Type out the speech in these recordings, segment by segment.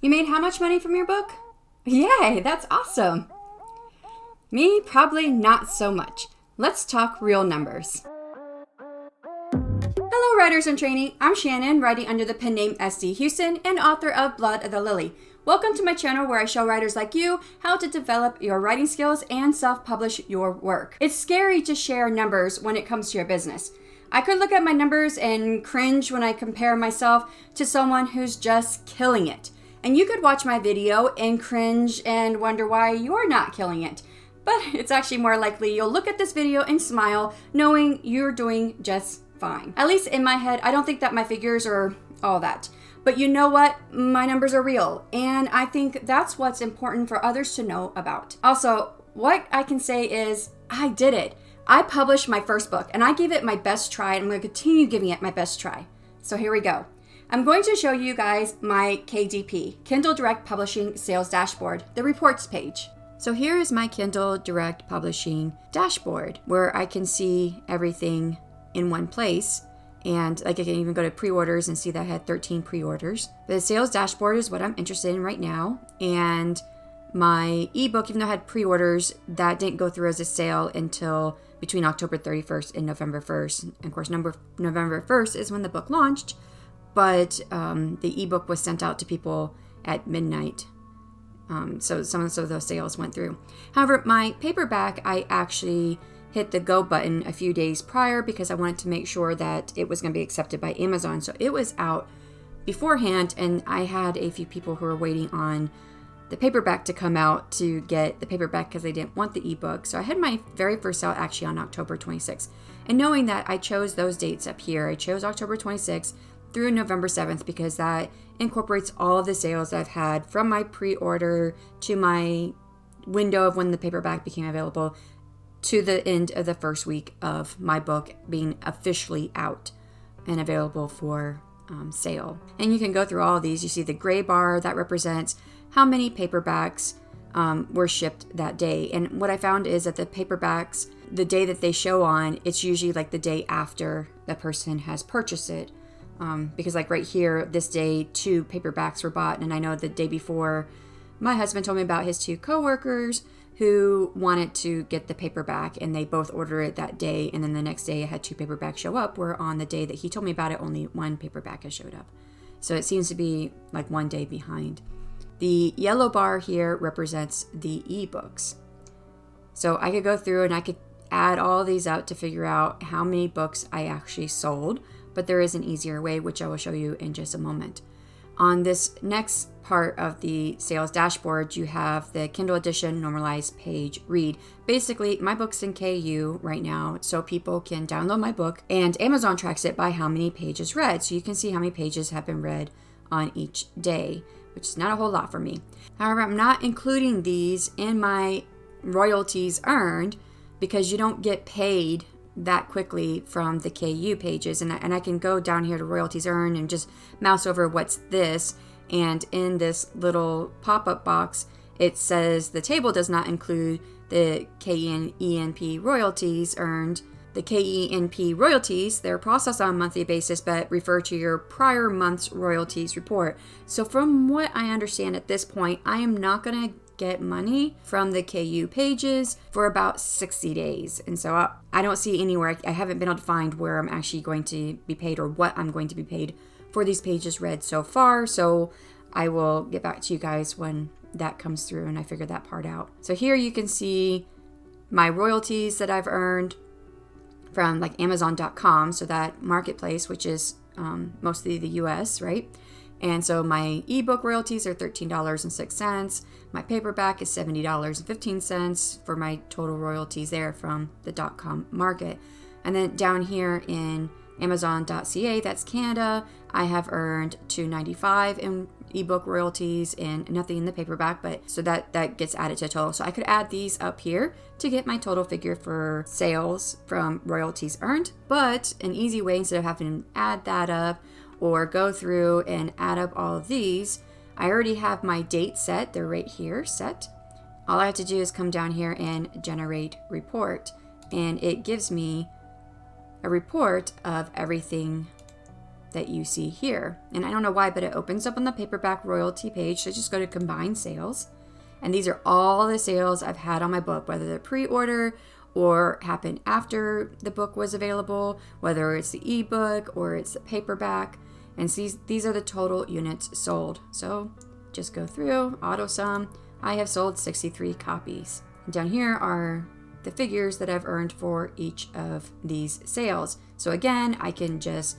You made how much money from your book? Yay, that's awesome. Me, probably not so much. Let's talk real numbers. Hello, writers in training. I'm Shannon, writing under the pen name SD Houston and author of Blood of the Lily. Welcome to my channel where I show writers like you how to develop your writing skills and self-publish your work. It's scary to share numbers when it comes to your business. I could look at my numbers and cringe when I compare myself to someone who's just killing it. And you could watch my video and cringe and wonder why you're not killing it. But it's actually more likely you'll look at this video and smile knowing you're doing just fine. At least in my head, I don't think that my figures are all that. But you know what? My numbers are real. And I think that's what's important for others to know about. Also, what I can say is I did it. I published my first book and I gave it my best try, and I'm going to continue giving it my best try. So here we go. I'm going to show you guys my KDP, Kindle Direct Publishing Sales Dashboard, the reports page. So here is my Kindle Direct Publishing dashboard where I can see everything in one place. And like I can even go to pre-orders and see that I had 13 pre-orders. The sales dashboard is what I'm interested in right now. And my ebook, even though I had pre-orders, that didn't go through as a sale until between October 31st and November 1st. And of course, November 1st is when the book launched. But the ebook was sent out to people at midnight. So some of those sales went through. However, my paperback, I actually hit the go button a few days prior because I wanted to make sure that it was going to be accepted by Amazon. So it was out beforehand, and I had a few people who were waiting on the paperback to come out to get the paperback because they didn't want the ebook. So I had my very first sale actually on October 26th. And knowing that, I chose those dates up here. I chose October 26th through November 7th because that incorporates all of the sales I've had from my pre-order to my window of when the paperback became available to the end of the first week of my book being officially out and available for sale. And you can go through all of these. You see the gray bar that represents how many paperbacks were shipped that day. And what I found is that the paperbacks, the day that they show on, it's usually like the day after the person has purchased it. Because like right here, this day, 2 paperbacks were bought. And I know the day before, my husband told me about his 2 coworkers who wanted to get the paperback, and they both ordered it that day. And then the next day I had 2 paperbacks show up, where on the day that he told me about it, only 1 paperback has showed up. So it seems to be like 1 day behind. The yellow bar here represents the ebooks. So I could go through and I could add all these up to figure out how many books I actually sold. But there is an easier way, which I will show you in just a moment. On this next part of the sales dashboard, you have the Kindle edition normalized page read. Basically, my book's in KU right now, so people can download my book, and Amazon tracks it by how many pages read. So you can see how many pages have been read on each day, which is not a whole lot for me. However, I'm not including these in my royalties earned because you don't get paid that quickly from the KU pages. And I can go down here to royalties earned and just mouse over what's this. And in this little pop-up box, it says the table does not include the KENP royalties earned. The KENP royalties, they're processed on a monthly basis, but refer to your prior month's royalties report. So from what I understand at this point, I am not going to get money from the KU pages for about 60 days. And so I don't see anywhere, I haven't been able to find where I'm actually going to be paid or what I'm going to be paid for these pages read so far. So I will get back to you guys when that comes through and I figure that part out. So here you can see my royalties that I've earned from like Amazon.com. So that marketplace, which is mostly the US, right? And so my ebook royalties are $13.06. My paperback is $70.15 for my total royalties there from the .com market. And then down here in Amazon.ca, that's Canada, I have earned $2.95 in ebook royalties and nothing in the paperback, but so that gets added to the total. So I could add these up here to get my total figure for sales from royalties earned. But an easy way, instead of having to add that up or go through and add up all of these, I already have my date set. They're right here set. All I have to do is come down here and generate report, and it gives me a report of everything that you see here. And I don't know why, but it opens up on the paperback royalty page. So just go to combine sales. And these are all the sales I've had on my book, whether they're pre-order or happened after the book was available, whether it's the ebook or it's the paperback. And these are the total units sold. So just go through, auto sum. I have sold 63 copies. And down here are the figures that I've earned for each of these sales. So again, I can just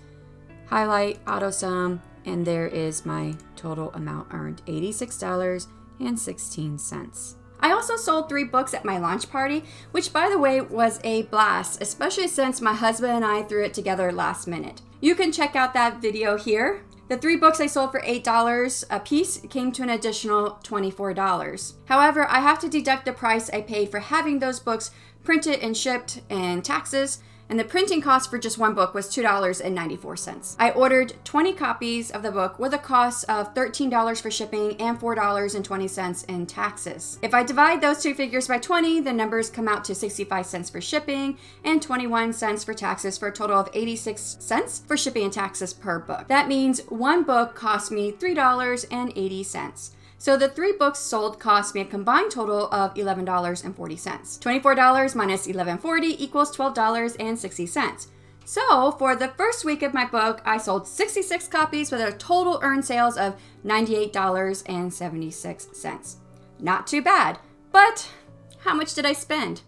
highlight, auto sum, and there is my total amount earned, $86.16. I also sold 3 books at my launch party, which by the way was a blast, especially since my husband and I threw it together last minute. You can check out that video here. The 3 books I sold for $8 a piece came to an additional $24. However, I have to deduct the price I paid for having those books printed and shipped and taxes, and the printing cost for just one book was $2.94. I ordered 20 copies of the book with a cost of $13 for shipping and $4.20 in taxes. If I divide those two figures by 20, the numbers come out to 65 cents for shipping and 21 cents for taxes, for a total of 86 cents for shipping and taxes per book. That means one book cost me $3.80. So the 3 books sold cost me a combined total of $11.40. $24 minus $11.40 equals $12.60. So for the first week of my book, I sold 66 copies with a total earned sales of $98.76. Not too bad, but how much did I spend?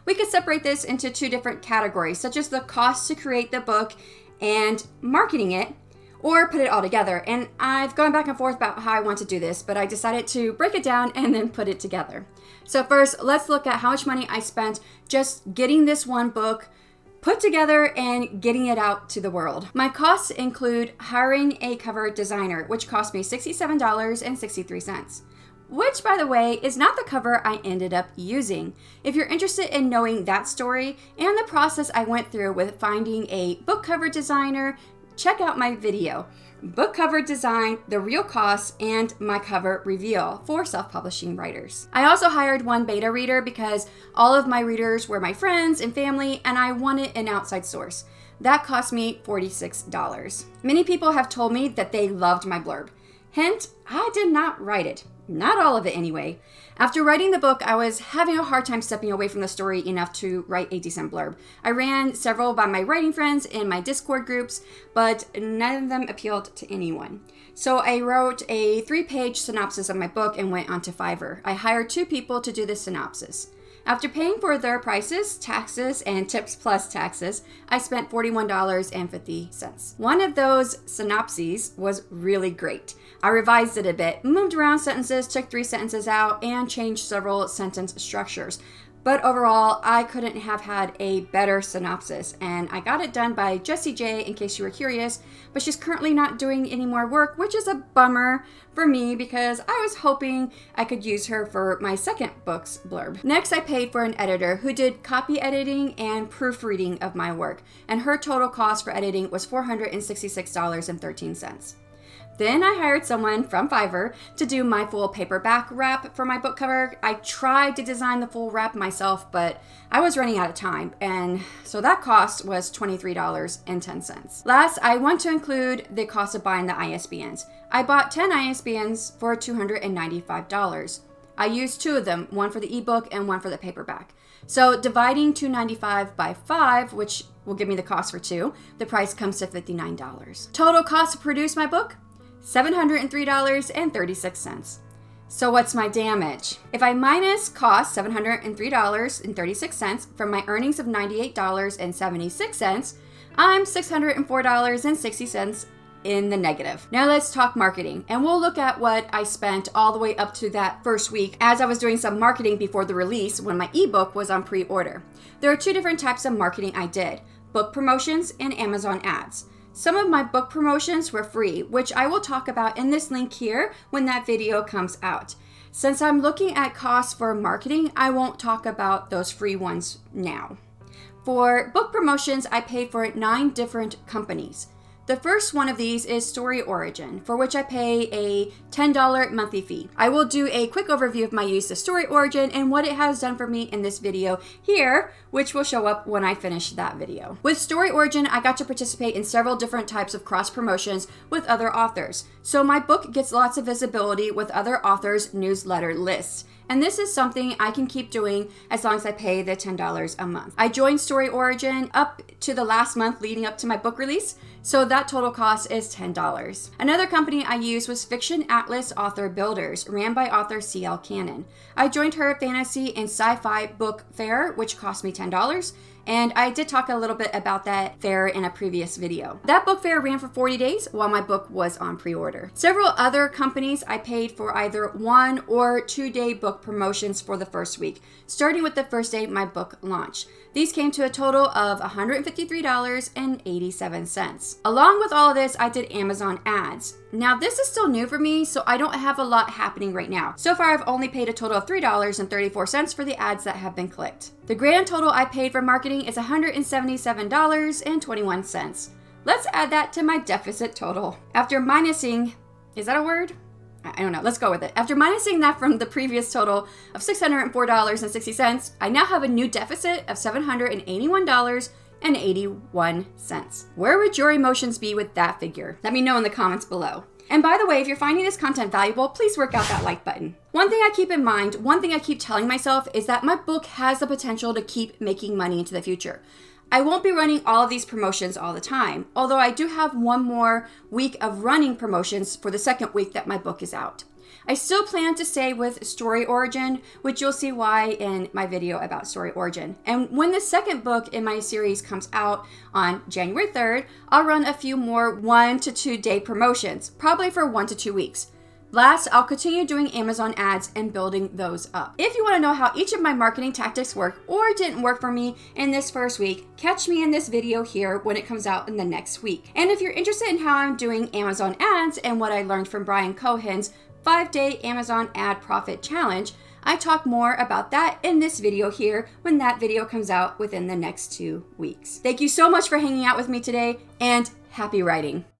We could separate this into 2 different categories, such as the cost to create the book and marketing it, or put it all together. And I've gone back and forth about how I want to do this, but I decided to break it down and then put it together. So first, let's look at how much money I spent just getting this one book put together and getting it out to the world. My costs include hiring a cover designer, which cost me $67.63. Which, by the way, is not the cover I ended up using. If you're interested in knowing that story and the process I went through with finding a book cover designer, check out my video, Book Cover Design, the Real Costs, and my cover reveal for self-publishing writers. I also hired one beta reader because all of my readers were my friends and family, and I wanted an outside source. That cost me $46. Many people have told me that they loved my blurb. Hint, I did not write it. Not all of it anyway. After writing the book, I was having a hard time stepping away from the story enough to write a decent blurb. I ran several by my writing friends in my Discord groups, but none of them appealed to anyone. So I wrote a 3-page synopsis of my book and went onto Fiverr. I hired 2 people to do the synopsis. After paying for their prices, taxes, and tips plus taxes, I spent $41.50. One of those synopses was really great. I revised it a bit, moved around sentences, took 3 sentences out, and changed several sentence structures. But overall, I couldn't have had a better synopsis, and I got it done by Jessie J, in case you were curious, but she's currently not doing any more work, which is a bummer for me because I was hoping I could use her for my second book's blurb. Next, I paid for an editor who did copy editing and proofreading of my work, and her total cost for editing was $466.13. Then I hired someone from Fiverr to do my full paperback wrap for my book cover. I tried to design the full wrap myself, but I was running out of time, and so that cost was $23.10. Last, I want to include the cost of buying the ISBNs. I bought 10 ISBNs for $295. I used 2 of them, one for the ebook and one for the paperback. So dividing $295 by 5, which will give me the cost for 2, the price comes to $59. Total cost to produce my book? $703.36. So what's my damage? If I minus cost $703.36 from my earnings of $98.76, I'm $604.60 in the negative. Now let's talk marketing, and we'll look at what I spent all the way up to that first week as I was doing some marketing before the release when my ebook was on pre-order. There are 2 different types of marketing I did: book promotions and Amazon ads. Some of my book promotions were free, which I will talk about in this link here when that video comes out. Since I'm looking at costs for marketing, I won't talk about those free ones now. For book promotions, I paid for 9 different companies. The first one of these is Story Origin, for which I pay a $10 monthly fee. I will do a quick overview of my use of Story Origin and what it has done for me in this video here, which will show up when I finish that video. With Story Origin, I got to participate in several different types of cross promotions with other authors. So my book gets lots of visibility with other authors' newsletter lists. And this is something I can keep doing as long as I pay the $10 a month. I joined Story Origin up to the last month leading up to my book release, so that total cost is $10. Another company I used was Fiction Atlas Author Builders, ran by author C.L. Cannon. I joined her fantasy and sci-fi book fair, which cost me $10. And I did talk a little bit about that fair in a previous video. That book fair ran for 40 days while my book was on pre-order. Several other companies I paid for either 1 or 2 day book promotions for the first week, starting with the first day my book launched. These came to a total of $153.87. Along with all of this, I did Amazon ads. Now this is still new for me, so I don't have a lot happening right now. So far, I've only paid a total of $3.34 for the ads that have been clicked. The grand total I paid for marketing is $177.21. Let's add that to my deficit total. After minusing, is that a word? I don't know, let's go with it. After minusing that from the previous total of $604.60, I now have a new deficit of $781.81. Where would your emotions be with that figure? Let me know in the comments below. And by the way, if you're finding this content valuable, please work out that like button. One thing I keep in mind, one thing I keep telling myself is that my book has the potential to keep making money into the future. I won't be running all of these promotions all the time, although I do have one more week of running promotions for the second week that my book is out. I still plan to stay with Story Origin, which you'll see why in my video about Story Origin. And when the second book in my series comes out on January 3rd, I'll run a few more 1 to 2 day promotions, probably for 1 to 2 weeks. Last, I'll continue doing Amazon ads and building those up. If you want to know how each of my marketing tactics work or didn't work for me in this first week, catch me in this video here when it comes out in the next week. And if you're interested in how I'm doing Amazon ads and what I learned from Brian Cohen's 5-day Amazon ad profit challenge, I talk more about that in this video here when that video comes out within the next 2 weeks. Thank you so much for hanging out with me today, and happy writing.